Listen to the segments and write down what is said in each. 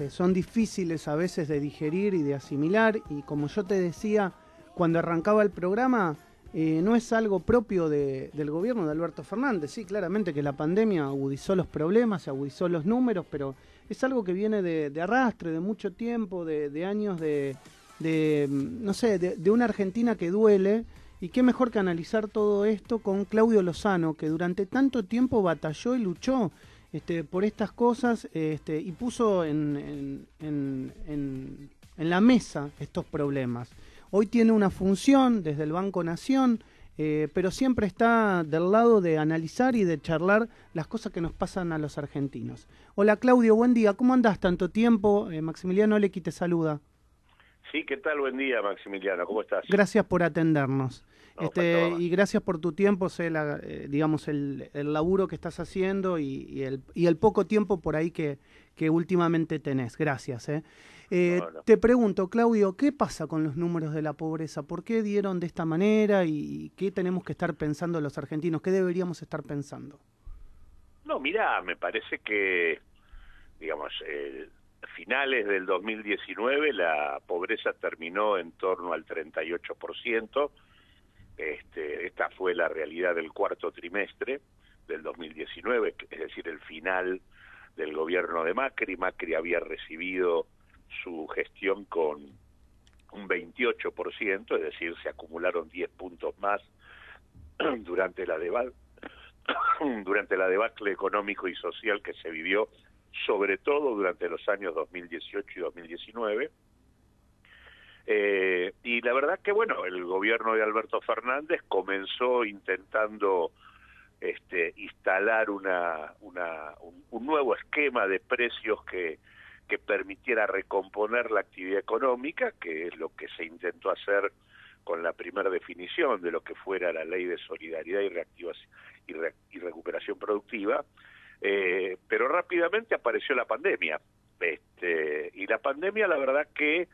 son difíciles a veces de digerir y de asimilar, y como yo te decía cuando arrancaba el programa, no es algo propio del gobierno de Alberto Fernández. Sí, claramente que la pandemia agudizó los problemas, agudizó los números, pero es algo que viene de arrastre, de mucho tiempo, de años no sé, de una Argentina que duele. Y qué mejor que analizar todo esto con Claudio Lozano, que durante tanto tiempo batalló y luchó por estas cosas, y puso en la mesa estos problemas. Hoy tiene una función desde el Banco Nación, pero siempre está del lado de analizar y de charlar las cosas que nos pasan a los argentinos. Hola Claudio, buen día. ¿Cómo andás tanto tiempo? Maximiliano Lequi te saluda. Sí, ¿qué tal? Buen día, Maximiliano. ¿Cómo estás? Gracias por atendernos. No, Y gracias por tu tiempo, sé digamos el laburo que estás haciendo y el poco tiempo por ahí que últimamente tenés. Gracias. No. Te pregunto, Claudio, ¿qué pasa con los números de la pobreza? ¿Por qué dieron de esta manera y qué tenemos que estar pensando los argentinos? ¿Qué deberíamos estar pensando? No, mirá, me parece que, digamos, finales del 2019 la pobreza terminó en torno al 38%. Esta fue la realidad del cuarto trimestre del 2019, es decir, el final del gobierno de Macri. Macri había recibido su gestión con un 28%, es decir, se acumularon 10 puntos más durante la debacle económico y social que se vivió, sobre todo durante los años 2018 y 2019. Y la verdad que, bueno, el gobierno de Alberto Fernández comenzó intentando instalar un nuevo esquema de precios que permitiera recomponer la actividad económica, que es lo que se intentó hacer con la primera definición de lo que fuera la Ley de Solidaridad y Recuperación Productiva, pero rápidamente apareció la pandemia. Y la pandemia, la verdad que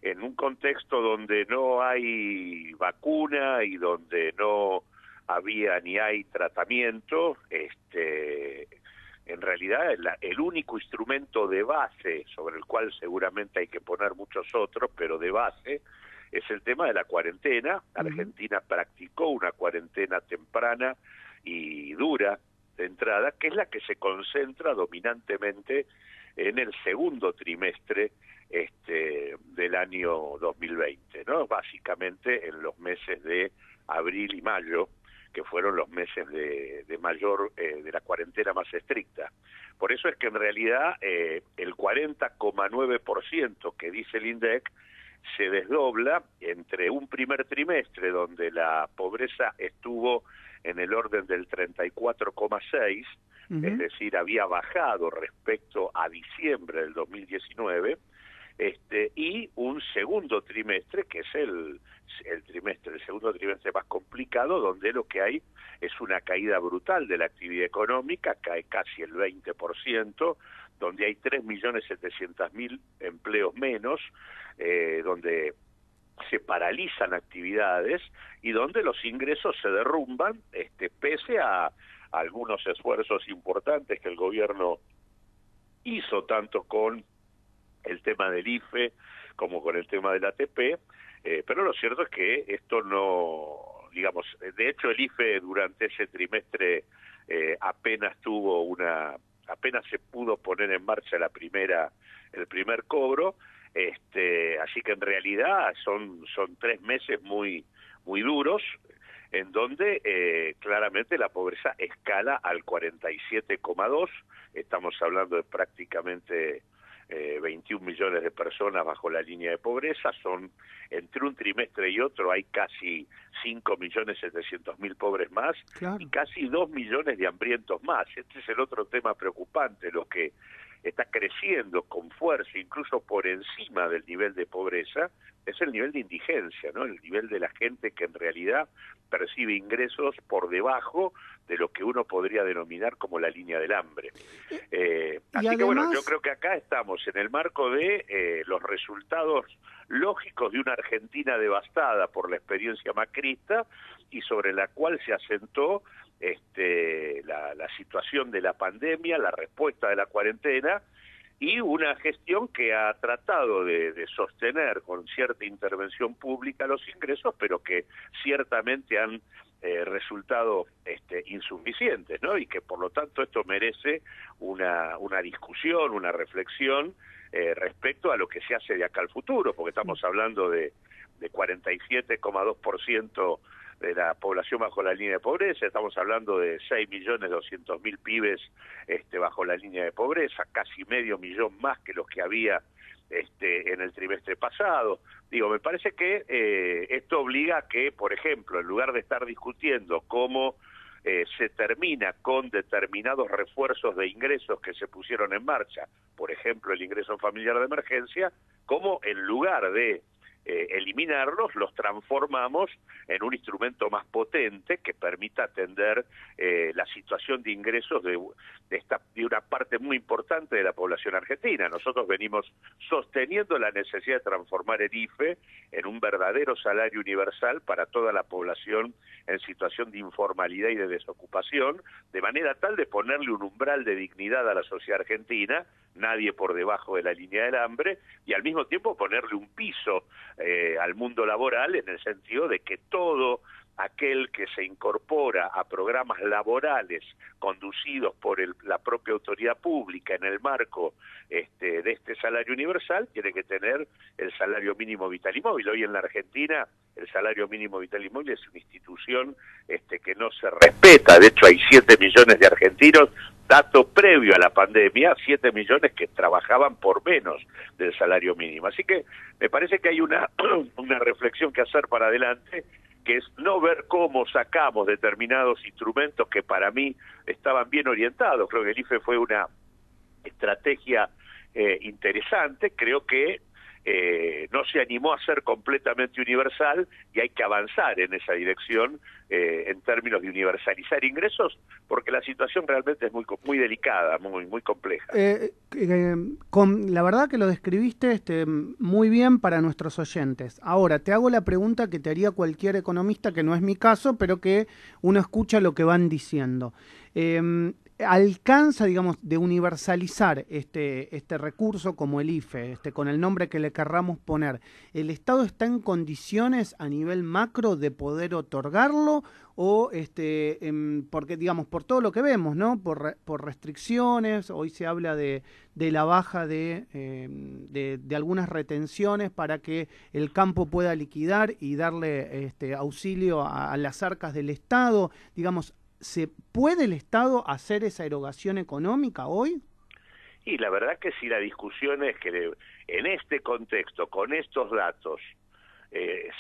en un contexto donde no hay vacuna y donde no había ni hay tratamiento, en realidad el único instrumento de base, sobre el cual seguramente hay que poner muchos otros, pero de base, es el tema de la cuarentena. Argentina practicó una cuarentena temprana y dura de entrada, que es la que se concentra dominantemente en el segundo trimestre del año 2020, ¿no? Básicamente en los meses de abril y mayo, que fueron los meses de la cuarentena más estricta. Por eso es que en realidad el 40,9% que dice el INDEC se desdobla entre un primer trimestre donde la pobreza estuvo en el orden del 34,6%, es decir, había bajado respecto a diciembre del 2019, y un segundo trimestre, que es el segundo trimestre más complicado, donde lo que hay es una caída brutal de la actividad económica, cae casi el 20%, donde hay 3.700.000 empleos menos, donde se paralizan actividades y donde los ingresos se derrumban, pese a algunos esfuerzos importantes que el gobierno hizo, tanto con el tema del IFE como con el tema del ATP, pero lo cierto es que esto no, digamos, de hecho el IFE durante ese trimestre apenas se pudo poner en marcha el primer cobro, así que en realidad son 3 meses muy duros, en donde claramente la pobreza escala al 47,2, estamos hablando de prácticamente 21 millones de personas bajo la línea de pobreza. Son, entre un trimestre y otro hay casi 5.700.000 pobres más, claro, y casi 2 millones de hambrientos más. Este es el otro tema preocupante, lo que está creciendo con fuerza, incluso por encima del nivel de pobreza, es el nivel de indigencia, ¿no? El nivel de la gente que en realidad percibe ingresos por debajo de lo que uno podría denominar como la línea del hambre. Así además, que bueno, yo creo que acá estamos en el marco de los resultados lógicos de una Argentina devastada por la experiencia macrista y sobre la cual se asentó la situación de la pandemia, la respuesta de la cuarentena, y una gestión que ha tratado de sostener con cierta intervención pública los ingresos, pero que ciertamente han resultado insuficientes, ¿no? Y que por lo tanto esto merece una discusión, una reflexión respecto a lo que se hace de acá al futuro, porque estamos hablando de 47,2% de la población bajo la línea de pobreza, estamos hablando de 6.200.000 pibes bajo la línea de pobreza, casi medio millón más que los que había en el trimestre pasado. Digo, me parece que esto obliga a que, por ejemplo, en lugar de estar discutiendo cómo se termina con determinados refuerzos de ingresos que se pusieron en marcha, por ejemplo, el ingreso familiar de emergencia, cómo en lugar de eliminarlos, los transformamos en un instrumento más potente que permita atender la situación de ingresos de una parte muy importante de la población argentina. Nosotros venimos sosteniendo la necesidad de transformar el IFE en un verdadero salario universal para toda la población en situación de informalidad y de desocupación, de manera tal de ponerle un umbral de dignidad a la sociedad argentina, nadie por debajo de la línea del hambre, y al mismo tiempo ponerle un piso al mundo laboral, en el sentido de que todo aquel que se incorpora a programas laborales conducidos por la propia autoridad pública en el marco de este salario universal tiene que tener el salario mínimo vital y móvil. Hoy en la Argentina el salario mínimo vital y móvil es una institución que no se respeta. De hecho hay 7 millones de argentinos, dato previo a la pandemia, 7 millones que trabajaban por menos del salario mínimo. Así que me parece que hay una reflexión que hacer para adelante, que es no ver cómo sacamos determinados instrumentos que para mí estaban bien orientados. Creo que el IFE fue una estrategia interesante, creo que no se animó a ser completamente universal y hay que avanzar en esa dirección en términos de universalizar ingresos, porque la situación realmente es muy delicada, muy compleja. La verdad que lo describiste muy bien para nuestros oyentes. Ahora, te hago la pregunta que te haría cualquier economista, que no es mi caso, pero que uno escucha lo que van diciendo. ¿Alcanza, digamos, de universalizar este recurso como el IFE, con el nombre que le querramos poner? ¿El Estado está en condiciones a nivel macro de poder otorgarlo? O porque, digamos, por todo lo que vemos, ¿no? Por restricciones, hoy se habla de la baja de algunas retenciones para que el campo pueda liquidar y darle auxilio a las arcas del Estado. Digamos, ¿se puede el Estado hacer esa erogación económica hoy? Y la verdad que si la discusión es que en este contexto, con estos datos,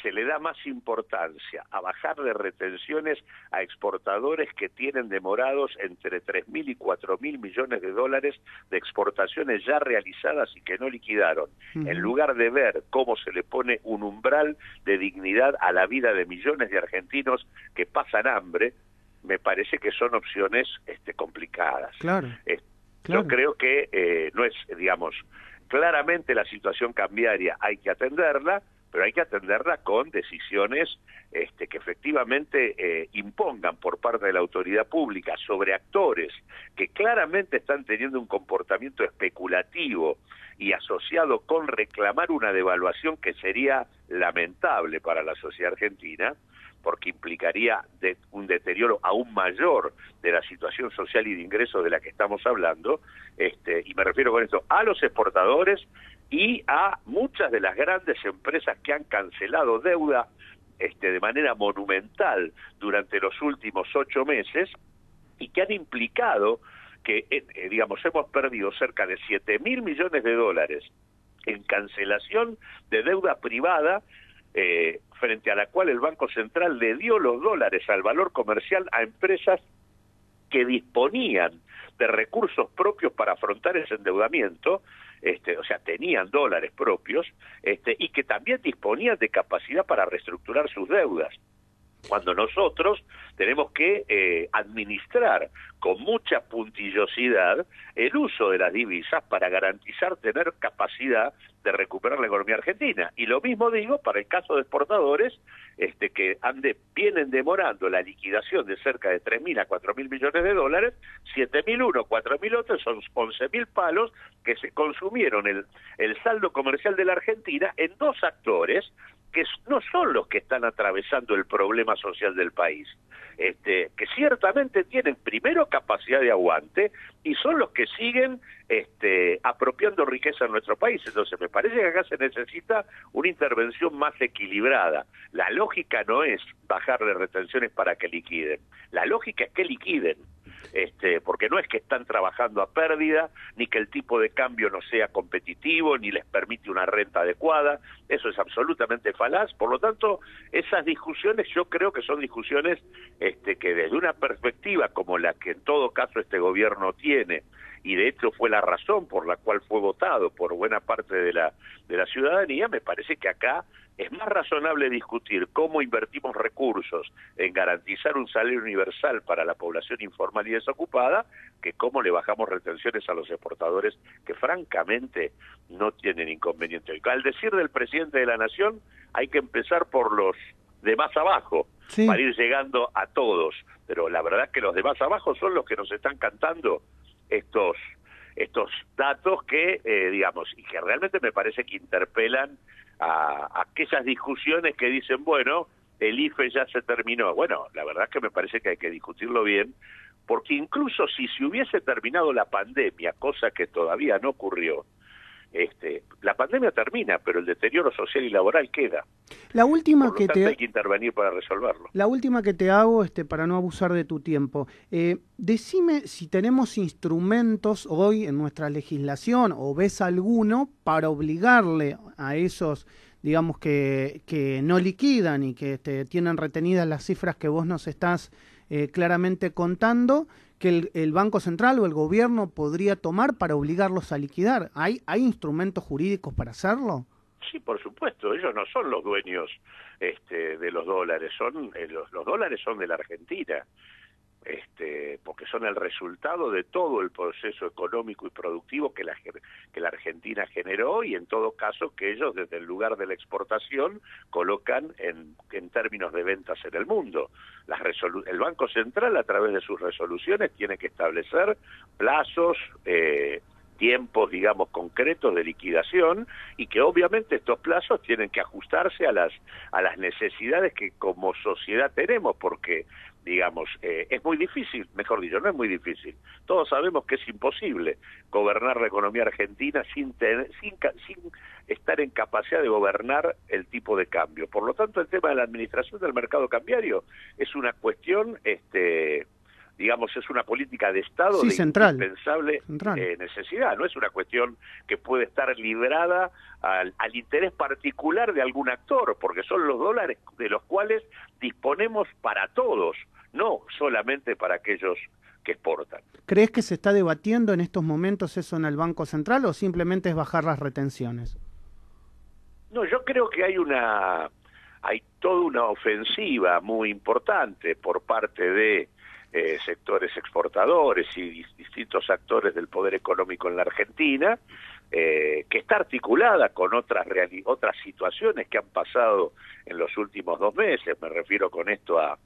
se le da más importancia a bajar de retenciones a exportadores que tienen demorados entre 3.000 y 4.000 millones de dólares de exportaciones ya realizadas y que no liquidaron, en lugar de ver cómo se le pone un umbral de dignidad a la vida de millones de argentinos que pasan hambre, me parece que son opciones complicadas. Claro. Yo creo que no es, digamos, claramente la situación cambiaria hay que atenderla, pero hay que atenderla con decisiones que efectivamente impongan por parte de la autoridad pública sobre actores que claramente están teniendo un comportamiento especulativo y asociado con reclamar una devaluación que sería lamentable para la sociedad argentina, porque implicaría un deterioro aún mayor de la situación social y de ingresos de la que estamos hablando, y me refiero con esto a los exportadores y a muchas de las grandes empresas que han cancelado deuda de manera monumental durante los últimos 8 meses y que han implicado que, digamos, hemos perdido cerca de 7.000 millones de dólares en cancelación de deuda privada, frente a la cual el Banco Central le dio los dólares al valor comercial a empresas que disponían de recursos propios para afrontar ese endeudamiento, o sea, tenían dólares propios, y que también disponían de capacidad para reestructurar sus deudas. cuando nosotros tenemos que administrar con mucha puntillosidad el uso de las divisas para garantizar tener capacidad de recuperar la economía argentina. Y lo mismo digo para el caso de exportadores que vienen demorando la liquidación de cerca de 3.000 a 4.000 millones de dólares, 7.000 uno, 4.000 otros, son 11.000 palos que se consumieron el saldo comercial de la Argentina en dos actores que no son los que están atravesando el problema social del país, que ciertamente tienen primero capacidad de aguante y son los que siguen apropiando riqueza en nuestro país. Entonces me parece que acá se necesita una intervención más equilibrada. La lógica no es bajarle retenciones para que liquiden, la lógica es que liquiden. Porque no es que están trabajando a pérdida, ni que el tipo de cambio no sea competitivo, ni les permite una renta adecuada, eso es absolutamente falaz. Por lo tanto, esas discusiones yo creo que son discusiones que desde una perspectiva como la que en todo caso este gobierno tiene, y de hecho fue la razón por la cual fue votado por buena parte de la ciudadanía, me parece que acá es más razonable discutir cómo invertimos recursos en garantizar un salario universal para la población informal y desocupada que cómo le bajamos retenciones a los exportadores que francamente no tienen inconveniente. Al decir del presidente de la Nación, hay que empezar por los de más abajo, sí, para ir llegando a todos, pero la verdad es que los de más abajo son los que nos están cantando estos datos que, y que realmente me parece que interpelan a aquellas discusiones que dicen, bueno, el IFE ya se terminó. Bueno, la verdad es que me parece que hay que discutirlo bien, porque incluso si se hubiese terminado la pandemia, cosa que todavía no ocurrió, la pandemia termina, pero el deterioro social y laboral queda. La última Por lo tanto, hay que intervenir para resolverlo. La última que te hago, para no abusar de tu tiempo, decime si tenemos instrumentos hoy en nuestra legislación o ves alguno para obligarle a esos, digamos, que no liquidan y que tienen retenidas las cifras que vos nos estás claramente contando, que el Banco Central o el gobierno podría tomar para obligarlos a liquidar. ¿Hay instrumentos jurídicos para hacerlo? Sí, por supuesto, ellos no son los dueños de los dólares, los dólares son de la Argentina, porque son el resultado de todo el proceso económico y productivo que la Argentina generó, y en todo caso que ellos desde el lugar de la exportación colocan en términos de ventas en el mundo. El Banco Central, a través de sus resoluciones, tiene que establecer plazos, tiempos, digamos, concretos de liquidación, y que obviamente estos plazos tienen que ajustarse a las necesidades que como sociedad tenemos, porque, digamos, es muy difícil, mejor dicho, no es muy difícil, todos sabemos que es imposible gobernar la economía argentina sin estar en capacidad de gobernar el tipo de cambio. Por lo tanto, el tema de la administración del mercado cambiario es una cuestión, digamos, es una política de Estado, sí, de central, indispensable necesidad, no es una cuestión que puede estar librada al interés particular de algún actor, porque son los dólares de los cuales disponemos para todos, no solamente para aquellos que exportan. ¿Crees que se está debatiendo en estos momentos eso en el Banco Central o simplemente es bajar las retenciones? No, yo creo que hay toda una ofensiva muy importante por parte de sectores exportadores y distintos actores del poder económico en la Argentina, que está articulada con otras situaciones que han pasado en los últimos 2 meses. Me refiero con esto a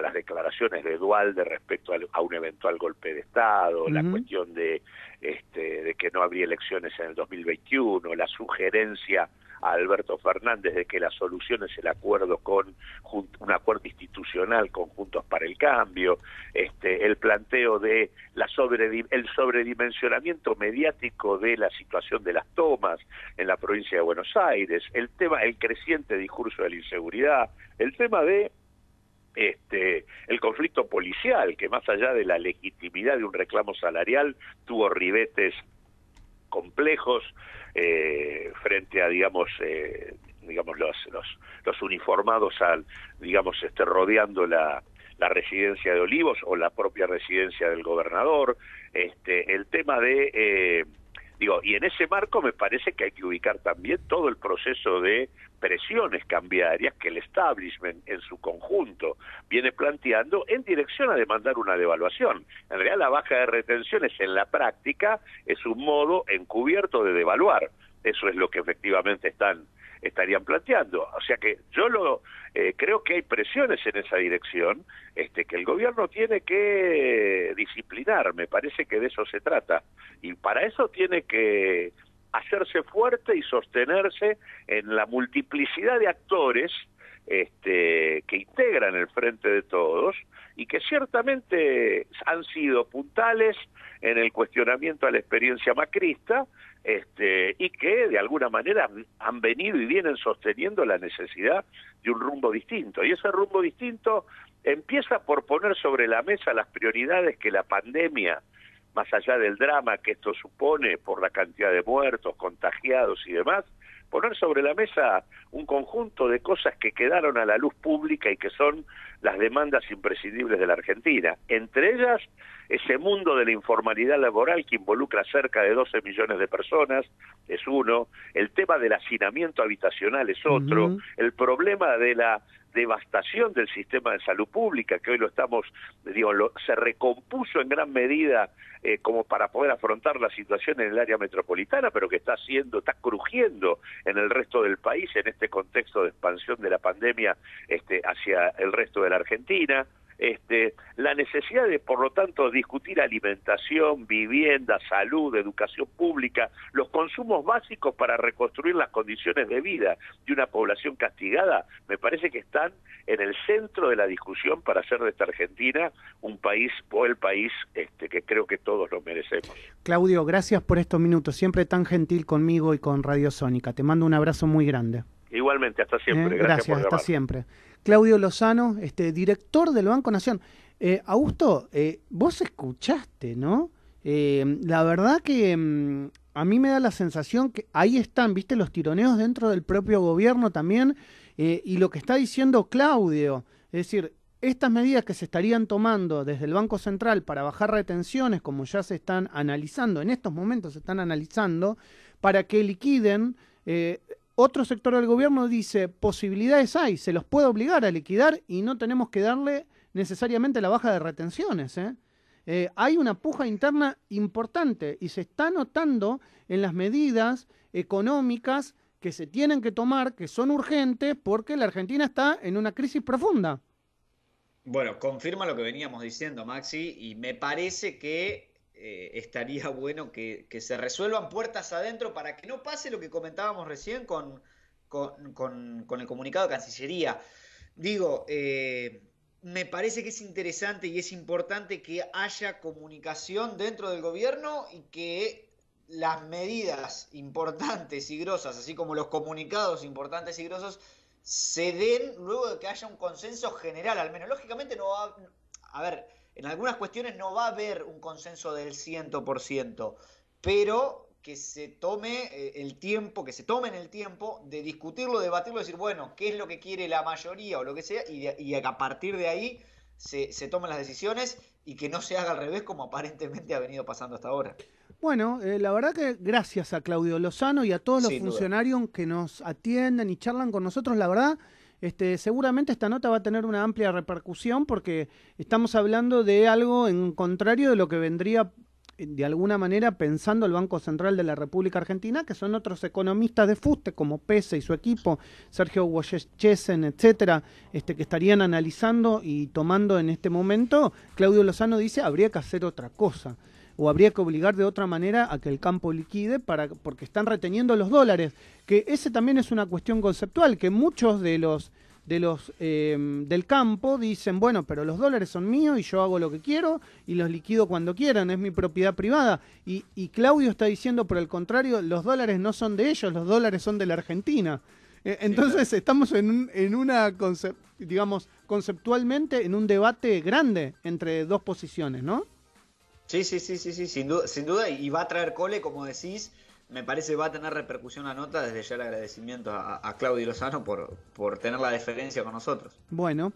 las declaraciones de Duhalde respecto a un eventual golpe de Estado, la cuestión de que no habría elecciones en el 2021, la sugerencia a Alberto Fernández de que la solución es el acuerdo un acuerdo institucional con Juntos para el Cambio, el planteo de el sobredimensionamiento mediático de la situación de las tomas en la provincia de Buenos Aires, el creciente discurso de la inseguridad, el tema de el conflicto policial, que más allá de la legitimidad de un reclamo salarial, tuvo ribetes complejos frente a, digamos, los uniformados rodeando la residencia de Olivos o la propia residencia del gobernador, el tema de Digo, y en ese marco me parece que hay que ubicar también todo el proceso de presiones cambiarias que el establishment en su conjunto viene planteando en dirección a demandar una devaluación. En realidad la baja de retenciones en la práctica es un modo encubierto de devaluar. Eso es lo que efectivamente estarían planteando. O sea que yo creo que hay presiones en esa dirección que el gobierno tiene que disciplinar, me parece que de eso se trata, y para eso tiene que hacerse fuerte y sostenerse en la multiplicidad de actores que integran el Frente de Todos y que ciertamente han sido puntales en el cuestionamiento a la experiencia macrista, y que de alguna manera han venido y vienen sosteniendo la necesidad de un rumbo distinto. Y ese rumbo distinto empieza por poner sobre la mesa las prioridades que la pandemia, más allá del drama que esto supone por la cantidad de muertos, contagiados y demás, poner sobre la mesa un conjunto de cosas que quedaron a la luz pública y que son las demandas imprescindibles de la Argentina. Entre ellas, ese mundo de la informalidad laboral que involucra cerca de 12 millones de personas, es uno, el tema del hacinamiento habitacional es otro, el problema de la devastación del sistema de salud pública, que hoy se recompuso en gran medida como para poder afrontar la situación en el área metropolitana, pero que está crujiendo en el resto del país en este contexto de expansión de la pandemia hacia el resto de la Argentina. La necesidad de, por lo tanto, discutir alimentación, vivienda, salud, educación pública, los consumos básicos para reconstruir las condiciones de vida de una población castigada, me parece que están en el centro de la discusión para hacer de esta Argentina un país, o el país que creo que todos lo merecemos. Claudio, gracias por estos minutos, siempre tan gentil conmigo y con Radio Sónica. Te mando un abrazo muy grande. Igualmente, hasta siempre. Gracias, hasta siempre. Claudio Lozano, director del Banco Nación. Augusto, vos escuchaste, ¿no? La verdad que a mí me da la sensación que ahí están, ¿viste? Los tironeos dentro del propio gobierno también, y lo que está diciendo Claudio, es decir, estas medidas que se estarían tomando desde el Banco Central para bajar retenciones, como ya se están analizando, en estos momentos se están analizando, para que liquiden. Otro sector del gobierno dice, posibilidades hay, se los puede obligar a liquidar y no tenemos que darle necesariamente la baja de retenciones. Hay una puja interna importante y se está notando en las medidas económicas que se tienen que tomar, que son urgentes, porque la Argentina está en una crisis profunda. Bueno, confirma lo que veníamos diciendo, Maxi, y me parece que estaría bueno que se resuelvan puertas adentro para que no pase lo que comentábamos recién con el comunicado de Cancillería. Digo, me parece que es interesante y es importante que haya comunicación dentro del gobierno y que las medidas importantes y grosas, así como los comunicados importantes y grosos, se den luego de que haya un consenso general, al menos. Lógicamente no va a ver, en algunas cuestiones no va a haber un consenso del 100%, pero que se tome el tiempo, que se tomen el tiempo de discutirlo, debatirlo, decir, bueno, qué es lo que quiere la mayoría o lo que sea, y a partir de ahí se tomen las decisiones y que no se haga al revés como aparentemente ha venido pasando hasta ahora. Bueno, la verdad que gracias a Claudio Lozano y a todos los funcionarios que nos atienden y charlan con nosotros, la verdad, seguramente esta nota va a tener una amplia repercusión porque estamos hablando de algo en contrario de lo que vendría de alguna manera pensando el Banco Central de la República Argentina, que son otros economistas de fuste como Pese y su equipo, Sergio Woyechesen, etcétera, que estarían analizando y tomando en este momento. Claudio Lozano dice habría que hacer otra cosa, o habría que obligar de otra manera a que el campo liquide porque están reteniendo los dólares, que ese también es una cuestión conceptual, que muchos del campo dicen, bueno, pero los dólares son míos y yo hago lo que quiero y los liquido cuando quieran, es mi propiedad privada. Y Claudio está diciendo, por el contrario, los dólares no son de ellos, los dólares son de la Argentina. Entonces estamos en una, digamos, conceptualmente en un debate grande entre dos posiciones, ¿no? Sí, sin duda, y va a traer cole, como decís. Me parece que va a tener repercusión la nota, desde ya el agradecimiento a Claudio Lozano por tener la deferencia con nosotros. Bueno.